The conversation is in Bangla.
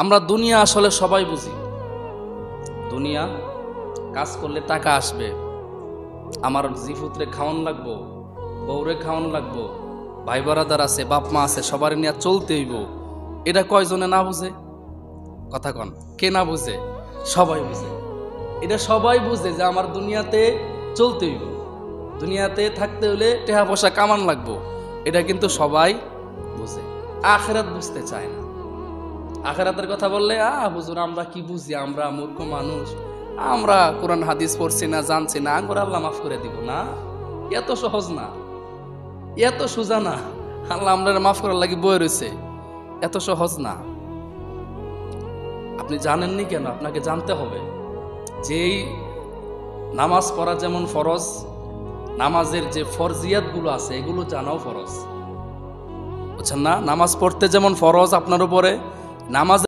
আমরা দুনিয়া আসলে সবাই বুঝি, দুনিয়া কাজ করলে টাকা আসবে, আমার জিফুতরে খাওয়ান লাগবো, বউরে খাওয়ান লাগবো, ভাই বারাদার আছে, বাপ মা আছে, সবার নিয়ে চলতে হইব। এটা কয়জনে না বুঝে? কথা কন, কে না বুঝে? সবাই বুঝে। এটা সবাই বুঝে যে আমার দুনিয়াতে চলতে হইব, দুনিয়াতে থাকতে হলে টাকা পয়সা কামান লাগবো, এটা কিন্তু সবাই বুঝে। আখিরাত বুঝতে চায় না। আখিরাতের কথা বললে হুজুর আমরা কি বুঝি, আমরা মূর্খ মানুষ, আমরা কোরআন হাদিস পড়ছি না, জানছি না, আঙ্গুর আল্লাহ মাফ করে দিব না। এত সহজ না, এত সোজা না। আল্লাহ আমরা মাফ করার লাগি বয়ে রয়েছে, এত সহজ না। আপনি জানেননি কেন? আপনাকে জানতে হবে। যেই নামাজ পড়া যেমন ফরজ, নামাজের যে ফরজিয়াত গুলো আছে এগুলো জানাও ফরজ, বুঝছেন না? নামাজ পড়তে যেমন ফরজ আপনার উপরে, নামাজ